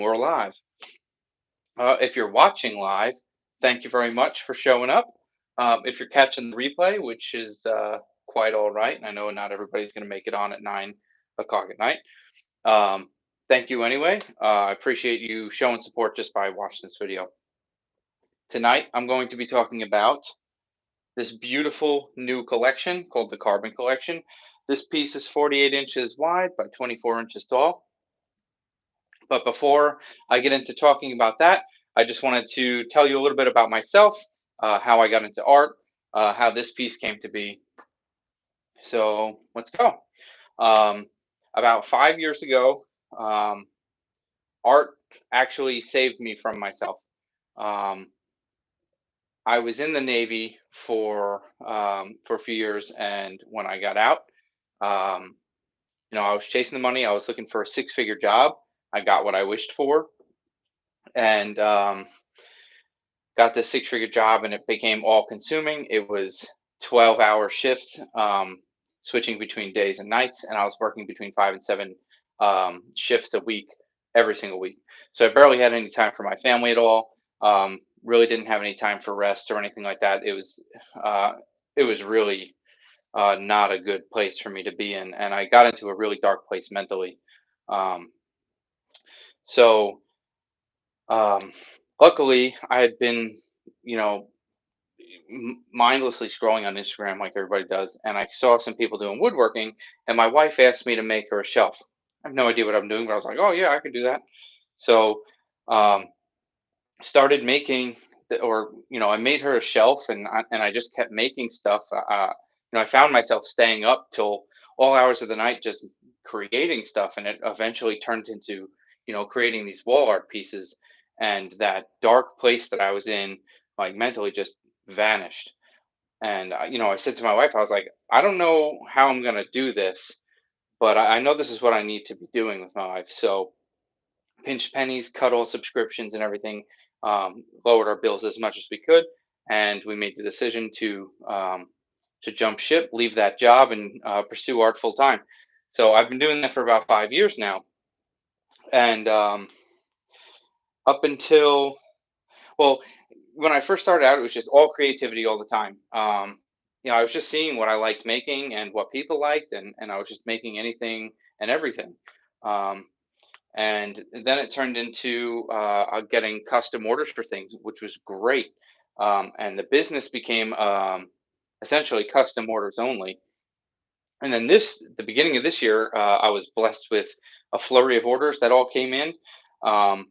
we're live. If you're watching live, thank you very much for showing up. If you're catching the replay, which is quite all right, and I know not everybody's going to make it on at 9 o'clock at night, um, thank you anyway. I appreciate you showing support just by watching this video. Tonight, I'm going to be talking about this beautiful new collection called the Carbon Collection. This piece is 48 inches wide by 24 inches tall. But before I get into talking about that, I just wanted to tell you a little bit about myself, how I got into art, how this piece came to be. So let's go. Um, about 5 years ago, um, art actually saved me from myself. Um, I was in the Navy for a few years, and when I got out, um, I was chasing the money. I was looking for a six-figure job. I got what I wished for, and got this six-figure job, and it became all-consuming. It was 12-hour shifts, switching between days and nights, and I was working between 5 and 7 shifts a week, every single week. So I barely had any time for my family at all. Really didn't have any time for rest or anything like that. It was really not a good place for me to be in, and I got into a really dark place mentally. Um, so um, luckily, I had been, you know, mindlessly scrolling on Instagram like everybody does, and I saw some people doing woodworking, and my wife asked me to make her a shelf. I have no idea what I'm doing, but I was like, "Oh yeah, I can do that." So, um, started making, I made her a shelf, and I just kept making stuff. I found myself staying up till all hours of the night just creating stuff, and it eventually turned into, creating these wall art pieces, and that dark place that I was in, like mentally, just vanished. And I said to my wife, I was like, I don't know how I'm gonna do this, but I know this is what I need to be doing with my life. So pinched pennies, cut all subscriptions and everything, lowered our bills as much as we could, and we made the decision to jump ship, leave that job, and pursue art full time. So I've been doing that for about 5 years now, and up until, well, when I first started out, it was just all creativity all the time. I was just seeing what I liked making and what people liked, and I was just making anything and everything. Um, and then it turned into getting custom orders for things, which was great. And the business became essentially custom orders only. And then the beginning of this year, I was blessed with a flurry of orders that all came in. Um,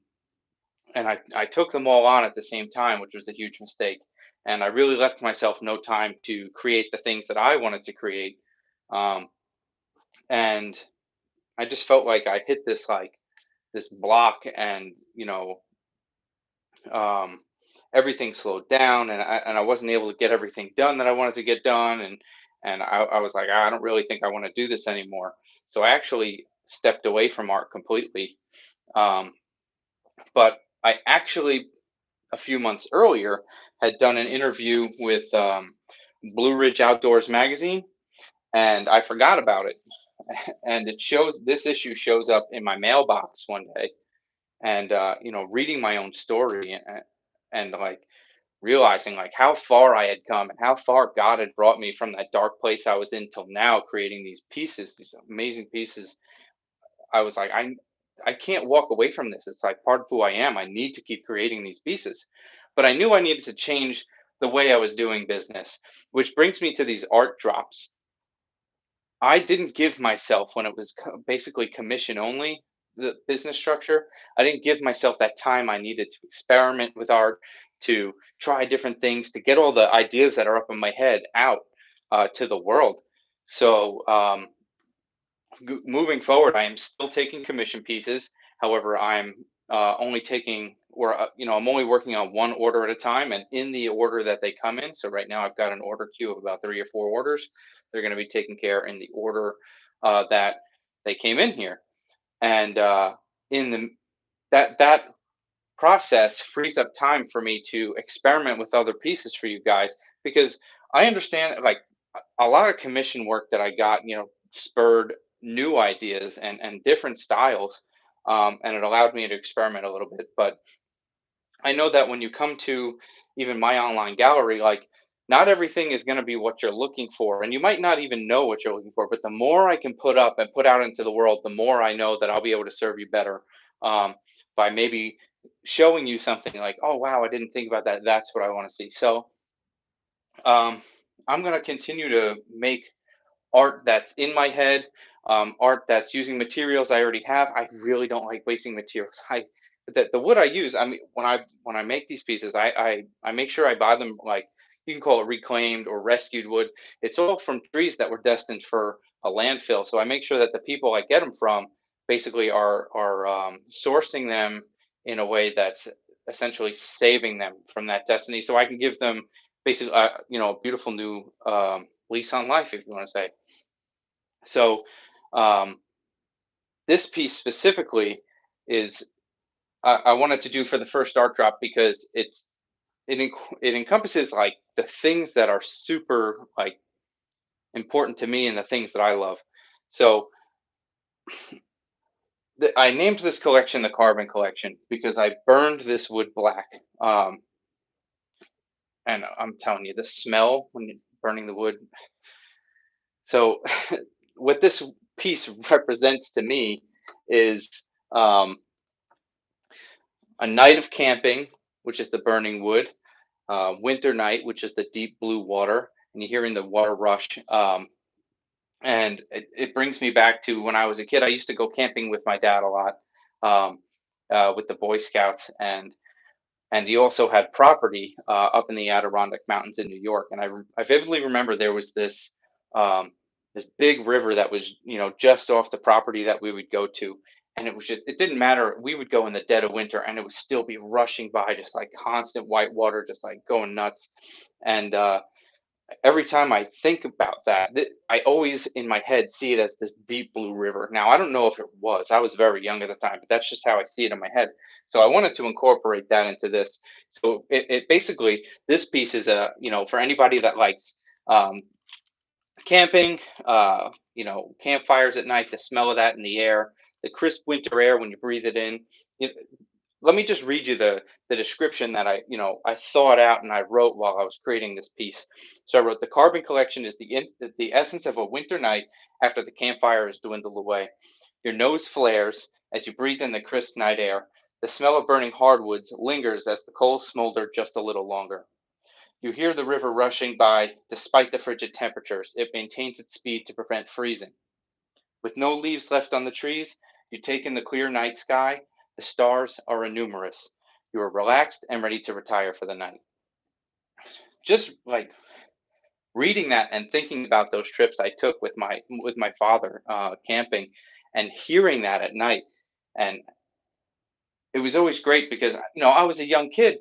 and I took them all on at the same time, which was a huge mistake. And I really left myself no time to create the things that I wanted to create. Um, and I just felt like I hit this block, and um, everything slowed down, and I wasn't able to get everything done that I wanted to get done, and I was like, I don't really think I want to do this anymore. So I actually stepped away from art completely. Um, but I actually, a few months earlier, had done an interview with Blue Ridge Outdoors magazine, and I forgot about it. And this issue shows up in my mailbox one day, and reading my own story, and like realizing like how far I had come and how far God had brought me from that dark place I was in till now, creating these pieces, these amazing pieces. I was like, I can't walk away from this. It's like part of who I am. I need to keep creating these pieces. But I knew I needed to change the way I was doing business, which brings me to these art drops. I didn't give myself, when it was basically commission only, the business structure, I didn't give myself that time I needed to experiment with art, to try different things, to get all the ideas that are up in my head out to the world. So moving forward, I am still taking commission pieces. However, I'm only taking, or I'm only working on one order at a time, and in the order that they come in. So right now, I've got an order queue of about 3 or 4 orders. They're going to be taken care in the order that they came in here, and in the that process frees up time for me to experiment with other pieces for you guys, because I understand that, like, a lot of commission work that I got, spurred new ideas and different styles. and it allowed me to experiment a little bit. But I know that when you come to even my online gallery, like, not everything is going to be what you're looking for, and you might not even know what you're looking for. But the more I can put up and put out into the world, the more I know that I'll be able to serve you better, by maybe showing you something like, oh wow, I didn't think about that. That's what I want to see. So um, I'm going to continue to make art that's in my head, art that's using materials I already have. I really don't like wasting materials. The wood I use. I mean, when I make these pieces, I make sure I buy them, like, you can call it reclaimed or rescued wood. It's all from trees that were destined for a landfill. So I make sure that the people I get them from basically are sourcing them in a way that's essentially saving them from that destiny. So I can give them basically, a beautiful new lease on life, if you want to say. So, um, this piece specifically is, I wanted to do for the first art drop because it encompasses, like, the things that are super, like, important to me and the things that I love. So I named this collection the Carbon Collection because I burned this wood black. Um, and I'm telling you, the smell when you're burning the wood. So what this piece represents to me is, um, a night of camping, which is the burning wood, winter night, which is the deep blue water, and you're hearing the water rush. And it brings me back to when I was a kid. I used to go camping with my dad a lot, um, with the Boy Scouts, and he also had property up in the Adirondack Mountains in New York. And I vividly remember there was this big river that was, just off the property that we would go to, and it didn't matter. We would go in the dead of winter, and it would still be rushing by, just like constant white water, just like going nuts. And every time I think about that, I always in my head see it as this deep blue river. Now, I don't know if it was. I was very young at the time, but that's just how I see it in my head. So I wanted to incorporate that into this. So it basically, this piece is for anybody that likes um, camping, campfires at night, the smell of that in the air, the crisp winter air when you breathe it in. You, Let me just read you the description that I thought out and I wrote while I was creating this piece. So I wrote, the Carbon Collection is the essence of a winter night after the campfire has dwindled away. Your nose flares as you breathe in the crisp night air. The smell of burning hardwoods lingers as the coals smolder just a little longer. You hear the river rushing by. Despite the frigid temperatures, it maintains its speed to prevent freezing. With no leaves left on the trees, you take in the clear night sky. The stars are innumerous. You are relaxed and ready to retire for the night. Just like reading that and thinking about those trips I took with my father, camping, and hearing that at night, and it was always great because I was a young kid.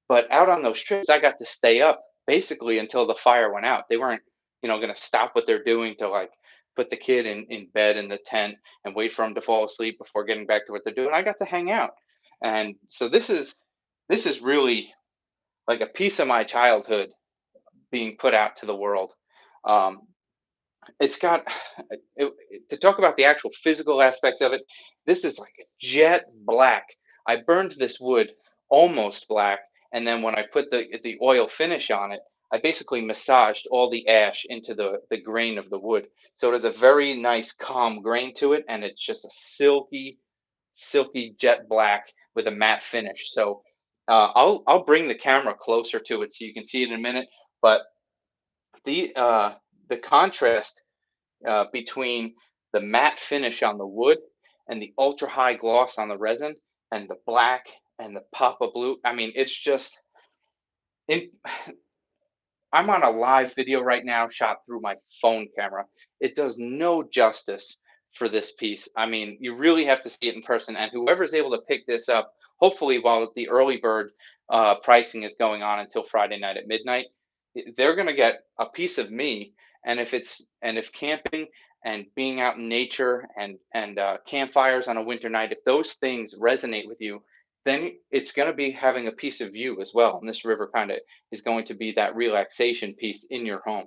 But out on those trips, I got to stay up basically until the fire went out. They weren't, going to stop what they're doing to, like, put the kid in bed in the tent and wait for him to fall asleep before getting back to what they're doing. I got to hang out, and so this is really like a piece of my childhood being put out to the world. Um, it's got to talk about the actual physical aspects of it. This is like a jet black. I burned this wood almost black, and then when I put the oil finish on it, I basically massaged all the ash into the grain of the wood. So it has a very nice calm grain to it, and it's just a silky jet black with a matte finish. So I'll bring the camera closer to it so you can see it in a minute. But the contrast between the matte finish on the wood and the ultra high gloss on the resin and the black and the pop of blue. I mean, it's just in, I'm on a live video right now shot through my phone camera. It does no justice for this piece. I mean, you really have to see it in person. And whoever's able to pick this up, hopefully while the early bird pricing is going on until Friday night at midnight, they're going to get a piece of me. And if camping and being out in nature and campfires on a winter night, if those things resonate with you, then it's going to be having a piece of you as well. And this river kind of is going to be that relaxation piece in your home.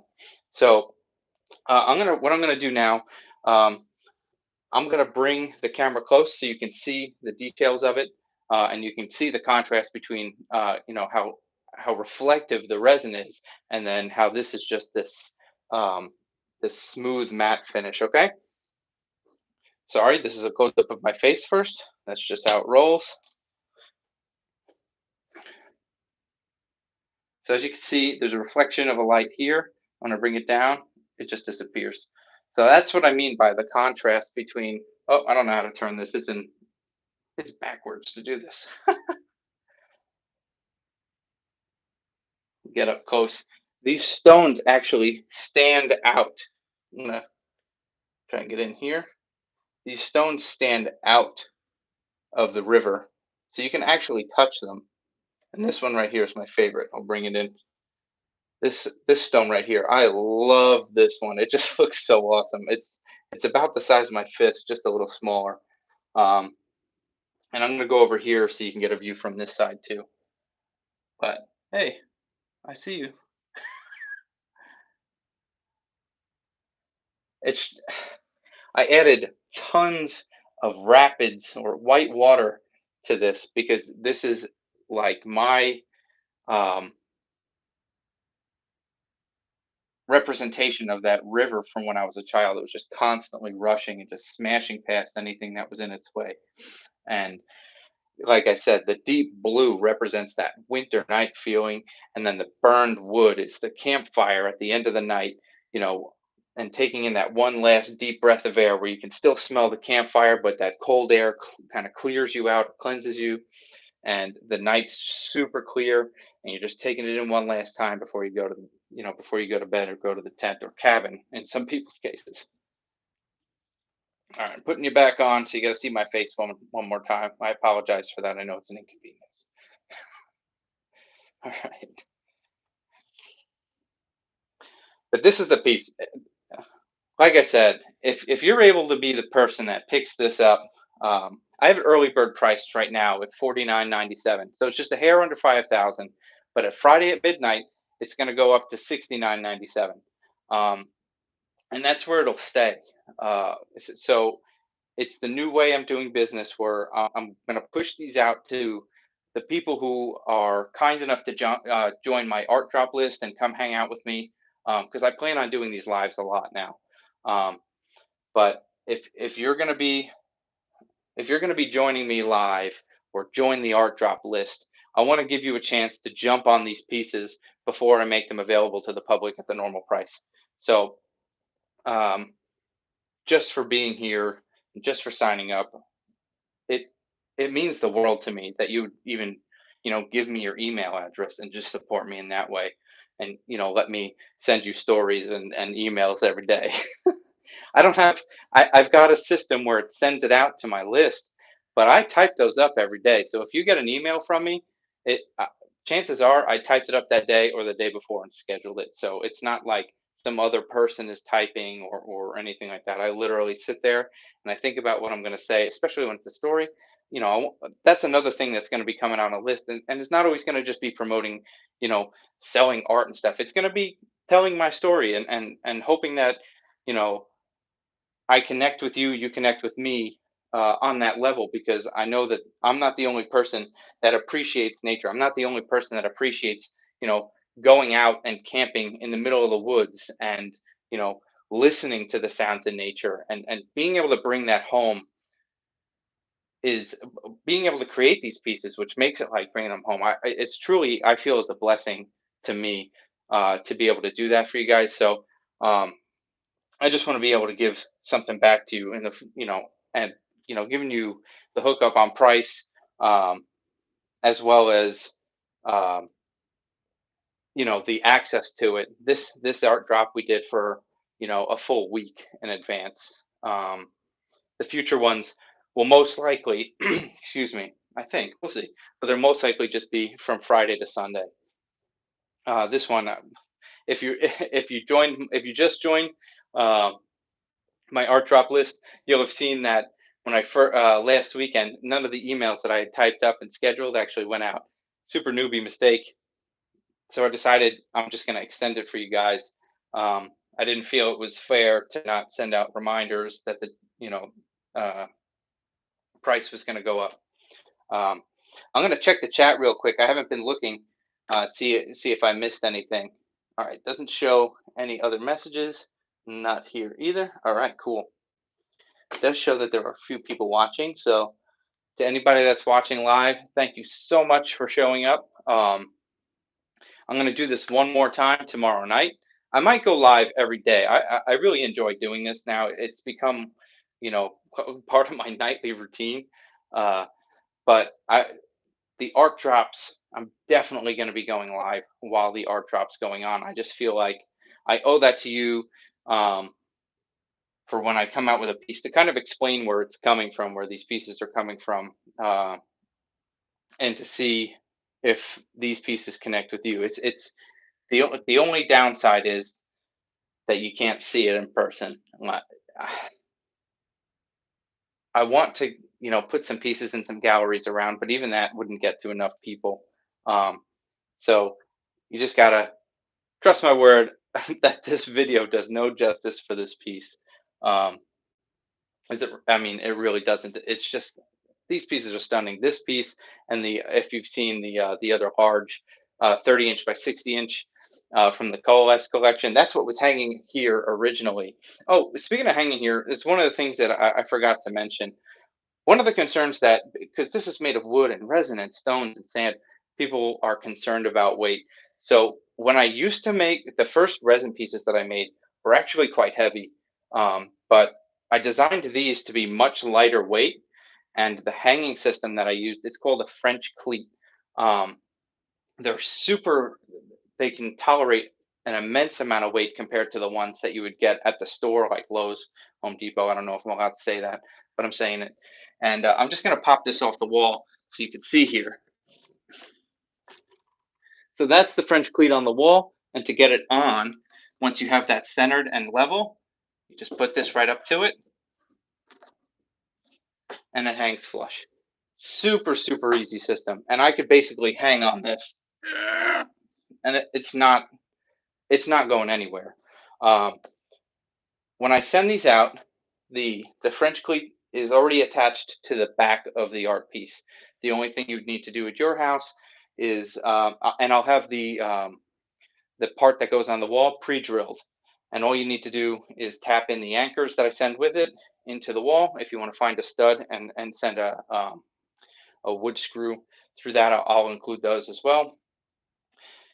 So what I'm gonna do now. Um, I'm gonna bring the camera close so you can see the details of it, and you can see the contrast between, how reflective the resin is, and then how this is just um, this smooth matte finish. Okay, sorry, this is a close up of my face first. That's just how it rolls. So as you can see, there's a reflection of a light here. When I bring it down, it just disappears. So that's what I mean by the contrast between. Oh, I don't know how to turn this. It's backwards to do this. Get up close. These stones actually stand out. I'm gonna try and get in here. These stones stand out of the river, so you can actually touch them. And this one right here is my favorite. I'll bring it in. This stone right here, I love this one. It just looks so awesome. It's about the size of my fist, just a little smaller. Um, and I'm gonna go over here so you can get a view from this side too. But hey, I see you. It's I added tons of rapids or white water to this because this is like my um, representation of that river from when I was a child. It was just constantly rushing and just smashing past anything that was in its way. And like I said, the deep blue represents that winter night feeling, and then the burned wood is the campfire at the end of the night, you know, and taking in that one last deep breath of air where you can still smell the campfire, but that cold air kind of clears you out, cleanses you, and the night's super clear, and you're just taking it in one last time before you go to, before you go to bed or go to the tent or cabin in some people's cases. All right, I'm putting you back on, so you got to see my face one more time. I apologize for that. I know it's an inconvenience. All right. But this is the piece. Like I said, if you're able to be the person that picks this up, I have it early bird priced right now at 49.97. So it's just a hair under 5,000. But at Friday at midnight, it's going to go up to 69.97. Um, and that's where it'll stay. So it's the new way I'm doing business where I'm going to push these out to the people who are kind enough to join my art drop list and come hang out with me because I plan on doing these lives a lot now. Um, but if you're going to be joining me live or join the art drop list, I want to give you a chance to jump on these pieces before I make them available to the public at the normal price. So um, just for being here, just for signing up, it it means the world to me that you would even give me your email address and just support me in that way, and let me send you stories and emails every day. I don't have I've got a system where it sends it out to my list, but I type those up every day. So if you get an email from me, it chances are I typed it up that day or the day before and scheduled it. So it's not like some other person is typing or anything like that. I literally sit there and I think about what I'm going to say, especially when it's a story. That's another thing that's going to be coming on a list, and it's not always going to just be promoting, selling art and stuff. It's going to be telling my story and hoping that you know I connect with you, you connect with me on that level because I know that I'm not the only person that appreciates nature. I'm not the only person that appreciates, you know, going out and camping in the middle of the woods and, you know, listening to the sounds of nature and being able to bring that home is being able to create these pieces, which makes it like bringing them home. It's truly, I feel, is a blessing to me to be able to do that for you guys. So, I just want to be able to give something back to you in and giving you the hookup on price, um, as well as um, the access to it. This art drop we did for a full week in advance. The future ones will most likely, excuse me, I think we'll see, but they'll most likely just be from Friday to Sunday. This one, if you if you just joined. Um, my art drop list, you'll have seen that when last weekend, none of the emails that I had typed up and scheduled actually went out. Super newbie mistake. So I decided I'm just going to extend it for you guys. I didn't feel it was fair to not send out reminders that the you know uh, price was going to go up. Um, I'm going to check the chat real quick. I haven't been looking, see if I missed anything. All right, doesn't show any other messages. Not here either. All right, cool. It does show that there are a few people watching. So to anybody that's watching live, thank you so much for showing up. I'm going to do this one more time tomorrow night. I might go live every day. I really enjoy doing this now. It's become, part of my nightly routine. Uh, but the art drops, I'm definitely going to be going live while the art drops going on. I just feel like I owe that to you, um, for when I come out with a piece to kind of explain where it's coming from, where these pieces are coming from, and to see if these pieces connect with you. It's the only downside is that you can't see it in person. I want to, put some pieces in some galleries around, but even that wouldn't get to enough people. Um, so you just gotta trust my word that this video does no justice for this piece. Um, I mean, it really doesn't. It's just these pieces are stunning. This piece and if you've seen the other large 30-inch by 60-inch from the Coalesce collection, that's what was hanging here originally. Oh, speaking of hanging here, it's one of the things that I forgot to mention. One of the concerns that, because this is made of wood and resin and stones and sand, people are concerned about weight. So when I used to make the first resin pieces that I made were actually quite heavy, but I designed these to be much lighter weight. And the hanging system that I used, it's called a French cleat. Um, they're super, they can tolerate an immense amount of weight compared to the ones that you would get at the store, like Lowe's, Home Depot. I don't know if I'm allowed to say that, but I'm saying it. And I'm just going to pop this off the wall so you can see here. So that's the French cleat on the wall. And to get it on, once you have that centered and level, you just put this right up to it and it hangs flush. Super, super easy system. And I could basically hang on this and it's not going anywhere. Um, when I send these out, the French cleat is already attached to the back of the art piece. The only thing you'd need to do at your house is, and I'll have the part that goes on the wall pre-drilled, and all you need to do is tap in the anchors that I send with it into the wall. If you want to find a stud and send a wood screw through that, I'll include those as well.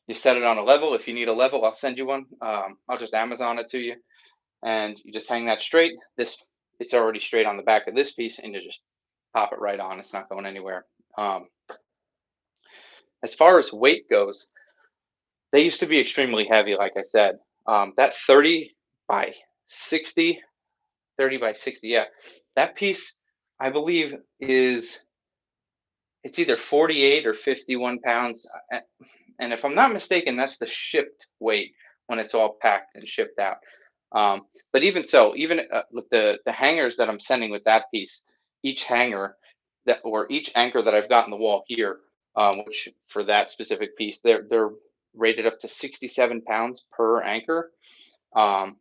You set it on a level. If you need a level, I'll send you one. I'll just Amazon it to you, and you just hang that straight. It's already straight on the back of this piece, and you just pop it right on. It's not going anywhere. As far as weight goes, they used to be extremely heavy, like I said. That by 60, 30 by 60, yeah, that piece, I believe, it's either 48 or 51 pounds. And if I'm not mistaken, that's the shipped weight when it's all packed and shipped out. But even so, even with the hangers that I'm sending with that piece, each hanger or each anchor that I've got in the wall here, which for that specific piece, they're rated up to 67 pounds per anchor. Um,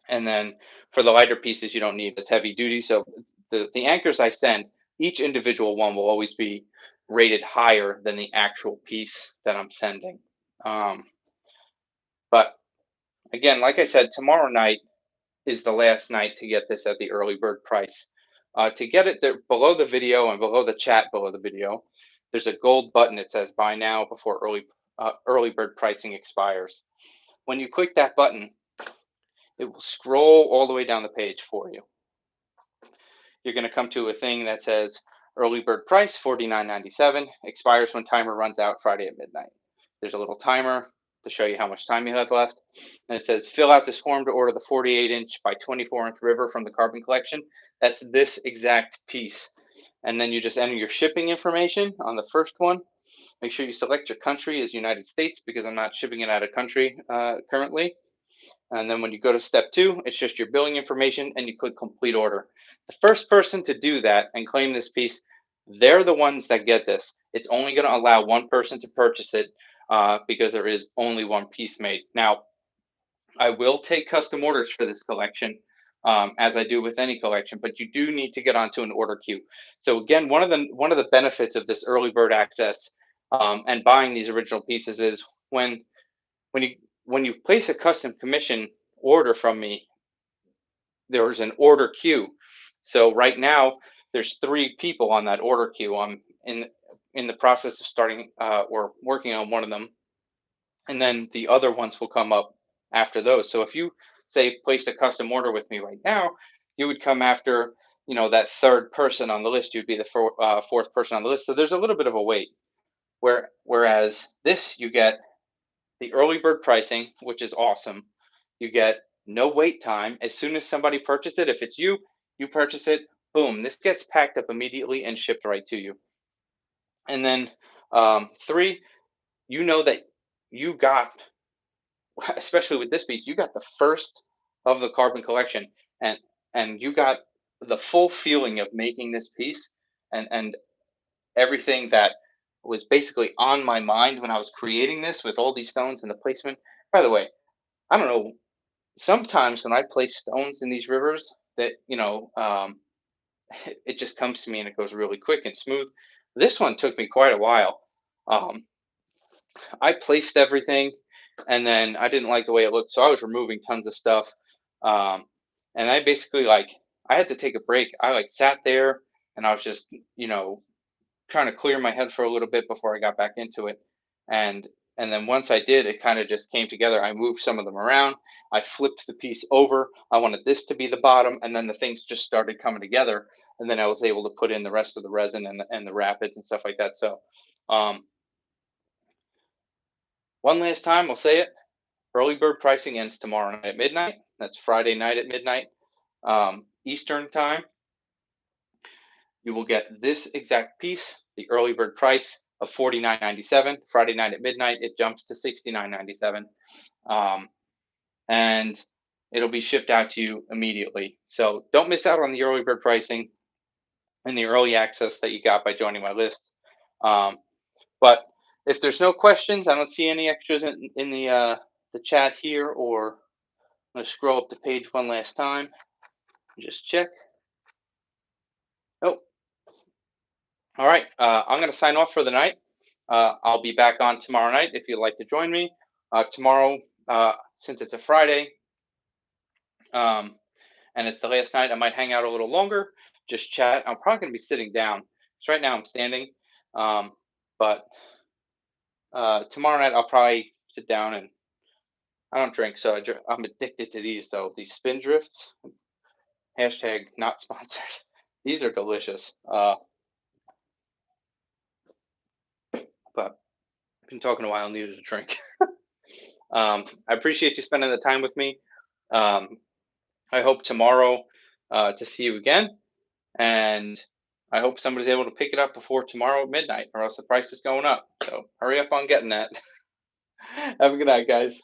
and then for the lighter pieces, you don't need as heavy duty. So the anchors I send, each individual one will always be rated higher than the actual piece that I'm sending. Um, but again, like I said, tomorrow night is the last night to get this at the early bird price. To get it there, below the video and below the chat below the video, there's a gold button that says buy now before early bird pricing expires. When you click that button, it will scroll all the way down the page for you. You're going to come to a thing that says early bird price $49.97, expires when timer runs out Friday at midnight. There's a little timer to show you how much time you have left. And it says fill out this form to order the 48-inch by 24-inch river from the carbon collection. That's this exact piece. And then you just enter your shipping information on the first one. Make sure you select your country as United States because I'm not shipping it out of country currently. And then when you go to step 2, it's just your billing information and you click complete order. The first person to do that and claim this piece, they're the ones that get this. It's only going to allow one person to purchase it because there is only one piece made. Now, I will take custom orders for this collection. as I do with any collection. But you do need to get onto an order queue. So again, one of the benefits of this early bird access and buying these original pieces is when you when you place a custom commission order from me, there's an order queue. So right now, there's 3 people on that order queue. I'm in the process of starting or working on one of them, and then the other ones will come up after those. So if you say placed a custom order with me right now, you would come after that third person on the list. You'd be the fourth person on the list. So there's a little bit of a wait. Whereas this, you get the early bird pricing, which is awesome. You get no wait time. As soon as somebody purchased it, if it's you, you purchase it, boom, this gets packed up immediately and shipped right to you. And then 3, you know that you got, especially with this piece, you got the first of the carbon collection, and you got the full feeling of making this piece, and everything that was basically on my mind when I was creating this with all these stones and the placement. By the way, I don't know, sometimes when I place stones in these rivers that, it just comes to me and it goes really quick and smooth. This one took me quite a while. Um, I placed everything and then I didn't like the way it looked, so I was removing tons of stuff. Um, and I basically I had to take a break. I sat there and I was just, you know, trying to clear my head for a little bit before I got back into it. And then once I did, it kind of just came together. I moved some of them around. I flipped the piece over. I wanted this to be the bottom, and then the things just started coming together. And then I was able to put in the rest of the resin and the rapids and stuff like that. So, um, one last time, I'll say it: early bird pricing ends tomorrow night at midnight. That's Friday night at midnight, Eastern time. You will get this exact piece, the early bird price of $49.97. Friday night at midnight, it jumps to $69.97, and it'll be shipped out to you immediately. So don't miss out on the early bird pricing and the early access that you got by joining my list. Um, but if there's no questions, I don't see any extras in the chat here. Or I'm going to scroll up the page one last time and just check. Nope. All right, I'm going to sign off for the night. I'll be back on tomorrow night if you'd like to join me. Tomorrow, since it's a Friday, um, and it's the last night, I might hang out a little longer, just chat. I'm probably going to be sitting down. So right now I'm standing, um, but tomorrow night I'll probably sit down, and I don't drink, so I'm addicted to these though. These spin drifts, hashtag not sponsored. These are delicious, but I've been talking a while. I needed a drink. I appreciate you spending the time with me. Um, I hope tomorrow to see you again, and I hope somebody's able to pick it up before tomorrow at midnight, or else the price is going up. So hurry up on getting that. Have a good night, guys.